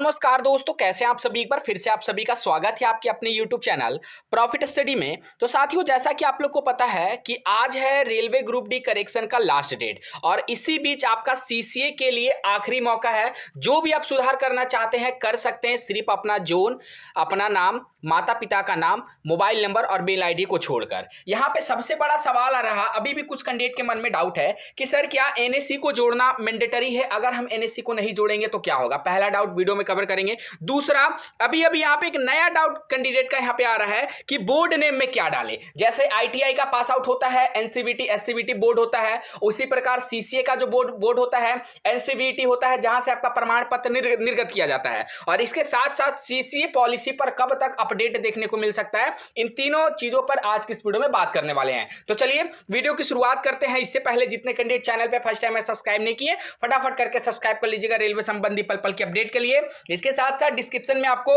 नमस्कार दोस्तों, कैसे हैं आप सभी। एक बार फिर से आप सभी का स्वागत है आपके अपने YouTube चैनल प्रॉफिट स्टडी में। तो साथियों, जैसा कि आप लोग को पता है कि आज है रेलवे ग्रुप डी करेक्शन का लास्ट डेट और इसी बीच आपका सीसीए के लिए आखिरी मौका है। जो भी आप सुधार करना चाहते हैं कर सकते हैं, सिर्फ अपना जोन, अपना नाम, माता पिता का नाम, मोबाइल नंबर और मेल आईडी को छोड़कर। यहाँ पे सबसे बड़ा सवाल आ रहा, अभी भी कुछ कैंडिडेट के मन में डाउट है कि सर क्या एनएससी को जोड़ना मैंडेटरी है, अगर हम एनएससी को नहीं जोड़ेंगे तो क्या होगा। पहला डाउट वीडियो में कवर करेंगे। दूसरा, अभी अभी यहाँ पे एक नया डाउट कैंडिडेट का यहाँ पे आ रहा है कि बोर्ड नेम में क्या डाले। जैसे आईटीआई का पास आउट होता है, एनसीवीटी एससीवीटी बोर्ड होता है, उसी प्रकार सीसीए का जो बोर्ड होता है एनसीवीटी होता है, जहां से आपका प्रमाण पत्र निर्गत किया जाता है। और इसके साथ साथ सीसीए पॉलिसी पर कब तक अपडेट देखने को मिल सकता है, इन तीनों चीजों पर आज की इस वीडियो में बात करने वाले हैं। तो चलिए वीडियो की शुरुआत करते हैं। इससे पहले जितने कैंडिडेट चैनल पे फर्स्ट टाइम है सब्सक्राइब नहीं किए, फटाफट करके सब्सक्राइब कर लीजिएगा रेलवे संबंधी पल पल की अपडेट के लिए। इसके साथ साथ डिस्क्रिप्शन में आपको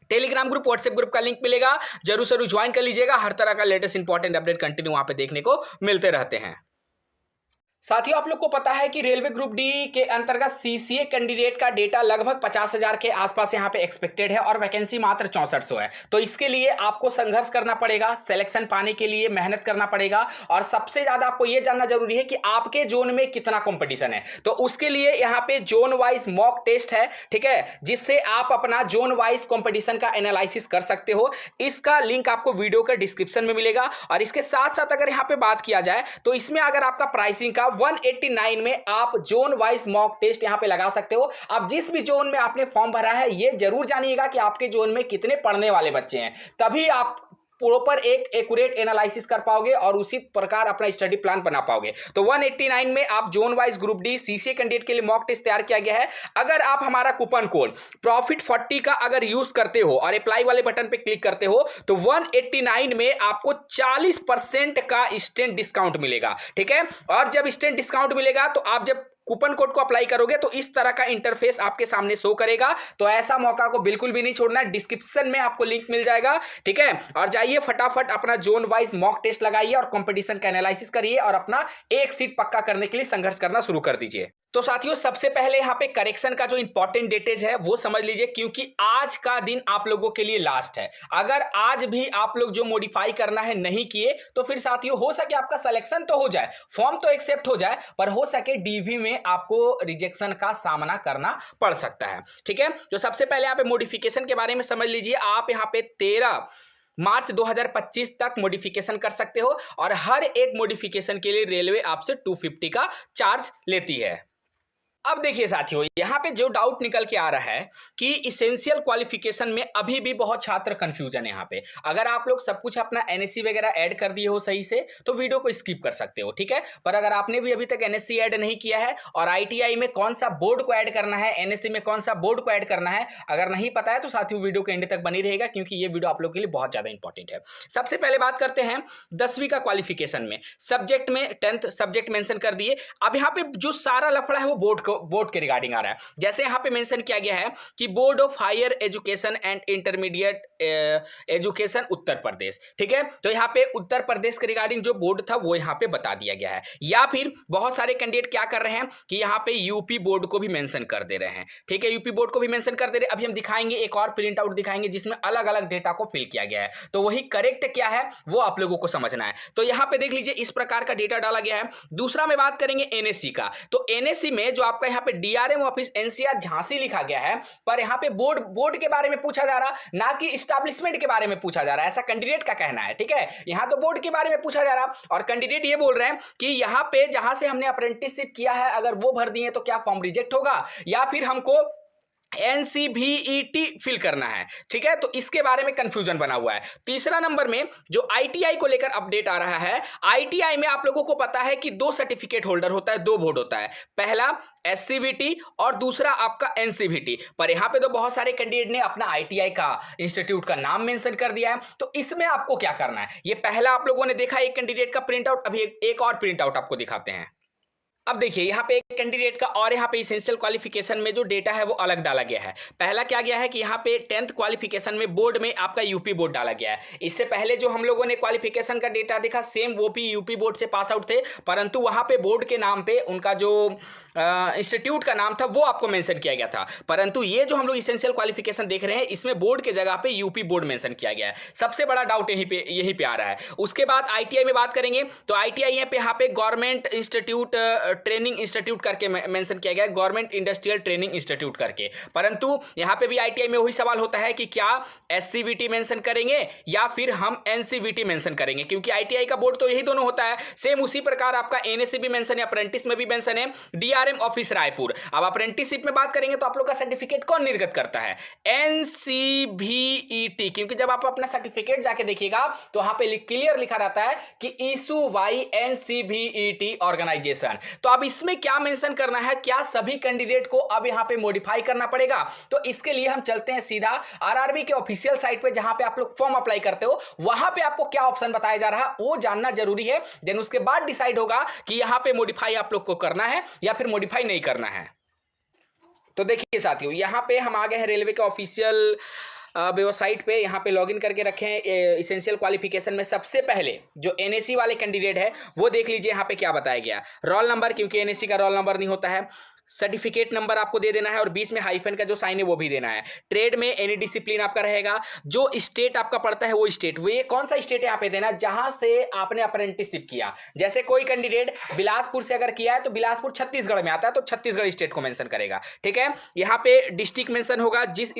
टेलीग्राम ग्रुप, व्हाट्सएप ग्रुप का लिंक मिलेगा, जरूर जरूर ज्वाइन कर लीजिएगा। हर तरह का लेटेस्ट इंपॉर्टेंट अपडेट कंटिन्यू वहां पे देखने को मिलते रहते हैं। साथियों, आप लोग को पता है कि रेलवे ग्रुप डी के अंतर्गत सीसीए कैंडिडेट का डेटा लगभग 50,000 के आसपास यहां पे एक्सपेक्टेड है और वैकेंसी मात्र 6400 है। तो इसके लिए आपको संघर्ष करना पड़ेगा, सिलेक्शन पाने के लिए मेहनत करना पड़ेगा और सबसे ज्यादा आपको यह जानना जरूरी है कि आपके जोन में कितना कंपटीशन है। तो उसके लिए यहाँ पे जोन वाइज मॉक टेस्ट है, ठीक है, जिससे आप अपना जोन वाइज कंपटीशन का एनालिसिस कर सकते हो। इसका लिंक आपको वीडियो के डिस्क्रिप्शन में मिलेगा। और इसके साथ साथ अगर यहाँ पे बात किया जाए तो इसमें अगर आपका प्राइसिंग का 189 में आप जोन वाइज मॉक टेस्ट यहां पे लगा सकते हो। अब जिस भी जोन में आपने फॉर्म भरा है ये जरूर जानिएगा कि आपके जोन में कितने पढ़ने वाले बच्चे हैं, तभी आप प्रॉपर एक एक्यूरेट एनालिसिस कर पाओगे और उसी प्रकार अपना स्टडी प्लान बना पाओगे। तो 189 में आप zone wise group D CCA candidate के लिए मॉक टेस्ट तैयार किया गया है। अगर आप हमारा कूपन कोड प्रॉफिट 40 का अगर यूज करते हो और अप्लाई वाले बटन पे क्लिक करते हो तो 189 में आपको 40% का इंस्टेंट डिस्काउंट मिलेगा, ठीक है। और जब इंस्टेंट डिस्काउंट मिलेगा तो आप जब कूपन कोड को अप्लाई करोगे तो इस तरह का इंटरफेस आपके सामने शो करेगा। तो ऐसा मौका को बिल्कुल भी नहीं छोड़ना है, डिस्क्रिप्शन में आपको लिंक मिल जाएगा, ठीक है। और जाइए फटाफट अपना जोन वाइज मॉक टेस्ट लगाइए और कंपटीशन का एनालिसिस करिए और अपना एक सीट पक्का करने के लिए संघर्ष करना शुरू कर दीजिए। तो साथियों, सबसे पहले यहाँ पे करेक्शन का जो इंपॉर्टेंट डेटेज है वो समझ लीजिए, क्योंकि आज का दिन आप लोगों के लिए लास्ट है। अगर आज भी आप लोग जो मॉडिफाई करना है नहीं किए तो फिर साथियों हो सके आपका सिलेक्शन तो हो जाए, फॉर्म तो एक्सेप्ट हो जाए, पर हो सके डीवी में आपको रिजेक्शन का सामना करना पड़ सकता है, ठीक है। तो सबसे पहले यहाँ पे मॉडिफिकेशन के बारे में समझ लीजिए। आप यहाँ पे 13 मार्च 2025 तक मॉडिफिकेशन कर सकते हो और हर एक मॉडिफिकेशन के लिए रेलवे आपसे 250 का चार्ज लेती है। अब देखिए साथियों, यहाँ पे जो डाउट निकल के आ रहा है कि इसेंशियल क्वालिफिकेशन में अभी भी बहुत छात्र कंफ्यूजन है। यहाँ पे अगर आप लोग सब कुछ अपना एनएससी वगैरह ऐड कर दिए हो सही से तो वीडियो को स्किप कर सकते हो, ठीक है। पर अगर आपने भी अभी तक एनएससी ऐड नहीं किया है और आईटीआई में कौन सा बोर्ड को ऐड करना है, एनएससी में कौन सा बोर्ड को ऐड करना है, अगर नहीं पता है तो साथियों वीडियो के एंड तक बनी रहेगा, क्योंकि ये वीडियो आप लोग के लिए बहुत ज्यादा इंपॉर्टेंट है। सबसे पहले बात करते हैं 10वीं का क्वालिफिकेशन में सब्जेक्ट में 10th सब्जेक्ट मेंशन कर दिए। अब यहाँ पे जो सारा लफड़ा है वो बोर्ड के रिगार्डिंग आ रहा है। जैसे यहाँ पे मेंशन किया गया है कि board of higher education and intermediate education Uttar Pradesh, ठीक है। तो यहाँ पे उत्तर प्रदेश के रिगार्डिंग जो बोर्ड था वो यहाँ पे बता दिया गया है। या फिर बहुत सारे कैंडिडेट क्या कर रहे हैं कि यहाँ पे यूपी बोर्ड को भी मेंशन कर दे रहे हैं, ठीक है, यूपी बोर्ड को भी मेंशन कर दे रहे हैं। अभी हम दिखाएंगे एक और प्रिंट आउट दिखाएंगे जिसमें अलग अलग डेटा को फिल किया गया है, तो वही करेक्ट क्या है वो आप लोगों को समझना है। तो यहाँ पे देख लीजिए इस प्रकार का डेटा डाला गया है। दूसरा में बात करेंगे एनएससी का। तो एनएससी में जो आपका यहाँ पे डीआरएम ऑफिस एनसीआर झांसी लिखा गया है, पर यहाँ पे बोर्ड के बारे में पूछा जा रहा, ना कि एस्टैब्लिशमेंट के बारे में पूछा जा रहा है, ऐसा कैंडिडेट का कहना है, ठीक है। यहाँ तो बोर्ड के बारे में पूछा जा रहा और कैंडिडेट ये बोल रहे हैं कि यहाँ पे जहां से हमने अप्रेंटिसशिप किया है अगर वो भर दिए तो क्या फॉर्म रिजेक्ट होगा, या फिर हमको एनसीवीईटी फिल करना है, ठीक है। तो इसके बारे में कंफ्यूजन बना हुआ है। तीसरा नंबर में जो आईटीआई को लेकर अपडेट आ रहा है, आईटीआई में आप लोगों को पता है कि 2 सर्टिफिकेट होल्डर होता है, 2 बोर्ड होता है, पहला एससीवीटी और दूसरा आपका एनसीवीटी। पर यहां पे तो बहुत सारे कैंडिडेट ने अपना आईटीआई का इंस्टीट्यूट का नाम मेंशन कर दिया है। तो इसमें आपको क्या करना है, ये पहला आप लोगों ने देखा एक कैंडिडेट का प्रिंट आउट, अभी एक और प्रिंट आउट आपको दिखाते हैं। अब देखिए यहाँ पे एक कैंडिडेट का और यहाँ पे इसेंशियल क्वालिफिकेशन में जो डेटा है वो अलग डाला गया है। पहला क्या गया है कि यहाँ पे 10th क्वालिफिकेशन में बोर्ड में आपका यूपी बोर्ड डाला गया है। इससे पहले जो हम लोगों ने क्वालिफिकेशन का डेटा देखा सेम वो भी यूपी बोर्ड से पास आउट थे, परंतु वहाँ पे बोर्ड के नाम पे उनका जो इंस्टीट्यूट का नाम था वो आपको मेंशन किया गया था। परंतु ये जो हम लोग इसेंशियल क्वालिफिकेशन देख रहे हैं इसमें बोर्ड के जगह पे यूपी बोर्ड मेंशन किया गया है। सबसे बड़ा डाउट यहीं पे आ रहा है। उसके बाद आईटीआई में बात करेंगे तो आईटीआई पे यहाँ पे गवर्नमेंट इंस्टीट्यूट ट्रेनिंग इंस्टीट्यूट करके मेंशन किया गया है, गवर्नमेंट इंडस्ट्रियल ट्रेनिंग इंस्टीट्यूट करके। परंतु यहाँ पे भी आईटीआई में वही सवाल होता है कि क्या एससीवीटी मेंशन करेंगे या फिर हम एनसीवीटी मेंशन करेंगे, क्योंकि आईटीआई का बोर्ड तो यही दोनों होता है। सेम उसी प्रकार आपका एनएससी भी मेंशन है, अप्रेंटिस में भी मेंशन है, डीआरएम ऑफिस रायपुर। अब अप्रेंटिसशिप में बात करेंगे तो आप लोग का सर्टिफिकेट कौन निर्गत करता है? एनसीवीईटी, क्योंकि जब आप अपना सर्टिफिकेट जाके देखिएगा तो वहां पे क्लियर लिखा रहता है कि इशू बाय एनसीवीईटी ऑर्गेनाइजेशन। तो अब इसमें क्या मेंशन करना है? क्या सभी कैंडिडेट को अब यहां पे मॉडिफाई करना पड़ेगा? तो इसके लिए हम चलते हैं सीधा आरआरबी के ऑफिशियल साइट पे, जहां पे आप लोग फॉर्म अप्लाई करते हो वहां पे आपको क्या ऑप्शन बताया जा रहा है वो जानना जरूरी है। देन उसके बाद डिसाइड होगा कि यहां पे मॉडिफाई आप लोग को करना है या फिर मॉडिफाई नहीं करना है। तो देखिए साथियों यहां पे हम आ गए हैं रेलवे के ऑफिशियल वेबसाइट पे। यहाँ पे लॉगिन करके रखे हैं इसेंशियल क्वालिफिकेशन में। सबसे पहले जो एनएससी वाले कैंडिडेट है वो देख लीजिए यहाँ पे क्या बताया गया। रोल नंबर, क्योंकि एनएससी का रोल नंबर नहीं होता है। सर्टिफिकेट नंबर आपको दे देना है और बीच में हाइफन का जो साइन है वो भी देना है। ट्रेड में एनी डिसिप्लिन आपका रहेगा। जो स्टेट आपका पड़ता है वो स्टेट, वो ये कौन सा स्टेट है यहाँ पे देना, जहां से आपने अप्रेंटिसशिप किया। जैसे कोई कैंडिडेट बिलासपुर से अगर किया है तो बिलासपुर छत्तीसगढ़ में आता है तो छत्तीसगढ़ स्टेट को मेंशन करेगा। ठीक है, यहाँ पे डिस्ट्रिक्ट मेंशन होगा, जिस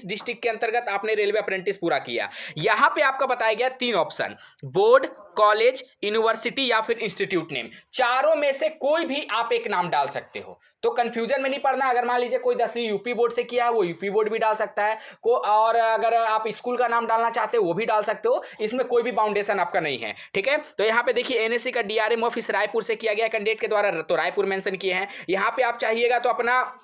डिस्ट्रिक्ट के अंतर्गत आपने रेलवे अप्रेंटिस पूरा किया। यहाँ पे आपका बताया गया 3 ऑप्शन, बोर्ड, कॉलेज, यूनिवर्सिटी या फिर इंस्टीट्यूट नेम। चारों में से कोई भी आप एक नाम डाल सकते हो, तो कंफ्यूजन में नहीं पड़ना। अगर मान लीजिए कोई 10वीं यूपी बोर्ड से किया है वो यूपी बोर्ड भी डाल सकता है को, और अगर आप स्कूल का नाम डालना चाहते हो वो भी डाल सकते हो। इसमें कोई भी बाउंडेशन आपका नहीं है। ठीक है, तो यहाँ पे देखिए एनएससी का डीआरएम ऑफिस रायपुर से किया गया कैंडिडेट के द्वारा, तो रायपुर मेंशन किए हैं। यहाँ पे आप चाहिएगा तो अपना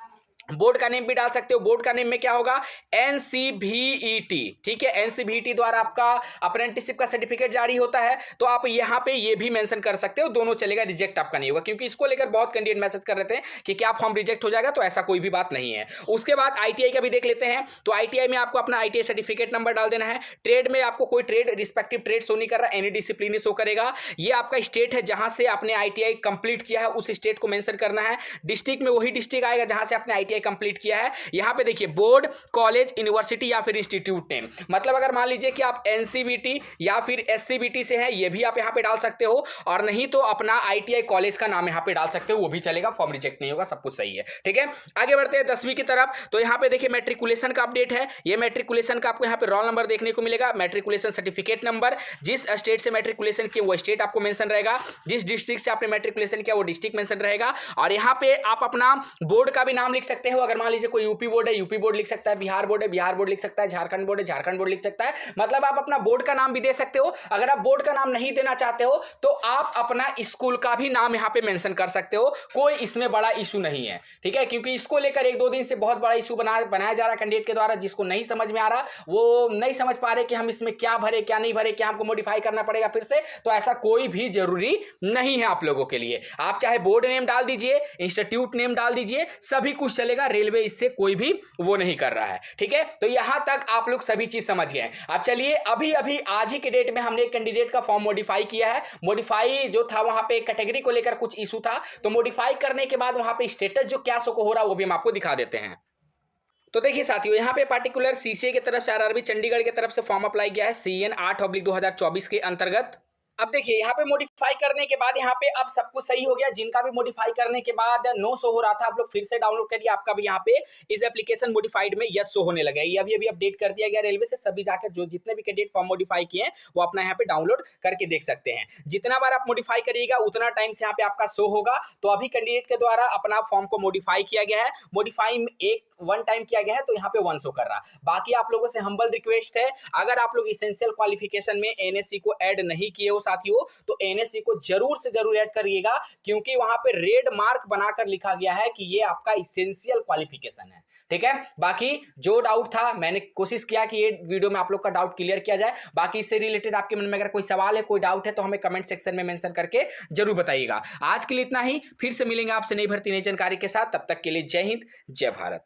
बोर्ड का नेम भी डाल सकते हो। बोर्ड का नेम में क्या होगा? एनसीवीईटी। ठीक है, एनसीवीईटी द्वारा आपका अप्रेंटिसशिप का सर्टिफिकेट जारी होता है, तो आप यहां पे ये भी मेंशन कर सकते हो, दोनों चलेगा, रिजेक्ट आपका नहीं होगा। क्योंकि इसको लेकर बहुत कैंडिडेट मैसेज कर रहे थे कि क्या फॉर्म रिजेक्ट हो जाएगा, तो ऐसा कोई भी बात नहीं है। उसके बाद आईटीआई का भी देख लेते हैं। तो आईटीआई में आपको अपना आईटीआई सर्टिफिकेट नंबर डाल देना है। ट्रेड में आपको कोई ट्रेड रिस्पेक्टिव ट्रेड शो नहीं कर रहा, एनी डिसिप्लिन शो करेगा। ये आपका स्टेट है जहां से आपने आईटीआई कंप्लीट किया है, उस स्टेट को मेंशन करना है। डिस्ट्रिक्ट में वही डिस्ट्रिक्ट आएगा जहां से आपने आईटीआई कंप्लीट किया है। यहां पे देखिए बोर्ड, कॉलेज, यूनिवर्सिटी या फिर इंस्टीट्यूट नेम। मतलब अगर मान लीजिए कि आप एनसीबीटी या फिर एससीबीटी से हैं, ये भी आप यहां पे डाल सकते हो, और नहीं तो अपना आईटीआई कॉलेज का नाम यहां पे डाल सकते हो, वो भी चलेगा, फॉर्म रिजेक्ट नहीं होगा, सब कुछ सही है। ठीक है, आगे बढ़ते हैं 10वीं की तरफ। तो यहां पे देखिए मैट्रिकुलेशन का अपडेट है। ये मैट्रिकुलेशन का आपको यहां पे रोल नंबर देखने को मिलेगा, मैट्रिकुलेशन सर्टिफिकेट नंबर, जिस स्टेट से मैट्रिकुलेशन किया वो स्टेट आपको मेंशन रहेगा, जिस डिस्ट्रिक्ट से आपने मैट्रिकुलेशन किया वो डिस्ट्रिक्ट मेंशन रहेगा। और यहां पे आप अपना बोर्ड का भी नाम लिख सकते हो। अगर मान लीजिए कोई यूपी बोर्ड है, यूपी बोर्ड लिख सकता है, बिहार बोर्ड है, बिहार बोर्ड लिख सकता है, झारखंड बोर्ड है, झारखंड बोर्ड लिख सकता है। मतलब आप अपना बोर्ड का नाम भी दे सकते हो। अगर आप बोर्ड का नाम नहीं देना चाहते हो तो आप अपना स्कूल का भी नाम यहां पे मेंशन कर सकते हो, कोई इसमें बड़ा इशू नहीं है। ठीक है, क्योंकि इसको लेकर 1-2 दिन से बहुत बड़ा इशू बनाया जा रहा है कैंडिडेट के द्वारा, जिसको नहीं समझ में आ रहा, वो नहीं समझ पा रहे कि हम इसमें क्या भरे क्या नहीं भरे, क्या हमको मॉडिफाई करना पड़ेगा फिर से। तो ऐसा कोई भी जरूरी नहीं है आप लोगों के लिए। आप चाहे बोर्ड नेम डाल दीजिए, इंस्टीट्यूट नेम डाल दीजिए, सभी कुछ चलेगा। रेलवे इससे कोई भी वो नहीं कर रहा है। ठीक है, तो यहां तक आप लोग सभी चीज समझ गए। अब चलिए अभी अभी आज ही के डेट में हमने एक कैंडिडेट का फॉर्म मॉडिफाई किया है। मॉडिफाई जो था वहां पे कैटेगरी को लेकर कुछ इशू था, तो मॉडिफाई करने के बाद वहां पे स्टेटस जो क्या सो को हो रहा है वो भी हम आपको दिखा देते हैं। तो देखिए साथियों यहाँ पे पार्टिकुलर सीसीए की तरफ से आरआरबी चंडीगढ़ की तरफ से फॉर्म अप्लाई किया है CN 8/2024 के अंतर्गत। अब देखिए यहाँ पे मॉडिफाई करने के बाद यहाँ पे अब सब कुछ सही हो गया। जिनका भी मॉडिफाई करने के बाद नो शो हो रहा था, आप लोग फिर से डाउनलोड करिए, आपका भी यहाँ पे इस एप्लीकेशन मॉडिफाइड में यस शो होने लगा है। ये अभी अपडेट कर दिया गया रेलवे से। सभी जाकर जो जितने भी कैंडिडेट फॉर्म मॉडिफाई किए हैं वो अपना यहाँ पे डाउनलोड करके देख सकते हैं। जितना बार आप मॉडिफाई करिएगा उतना टाइम से यहाँ पे आपका शो होगा। तो अभी कैंडिडेट के द्वारा अपना फॉर्म को मॉडिफाई किया गया है। मॉडिफाई वन टाइम किया गया है तो यहाँ पे 1 शो कर रहा। बाकी आप लोगों से हम्बल रिक्वेस्ट है, अगर आप लोग इसेंशियल क्वालिफिकेशन में एनएससी को ऐड नहीं किए हो साथियों, तो एनएससी को जरूर से जरूर ऐड करिएगा, क्योंकि वहां पे रेड मार्क बनाकर लिखा गया है कि ये आपका इसेंशियल क्वालिफिकेशन है। ठीक है। बाकी जो डाउट था मैंने कोशिश किया कि ये वीडियो में आप लोग का डाउट क्लियर किया जाए। बाकी इससे रिलेटेड आपके मन में अगर कोई सवाल है, कोई डाउट है, तो हमें कमेंट सेक्शन में मेंशन करके जरूर बताइएगा। आज के लिए इतना ही, फिर से मिलेंगे आपसे नई भर्ती नई जानकारी के साथ। तब तक के लिए जय हिंद, जय भारत।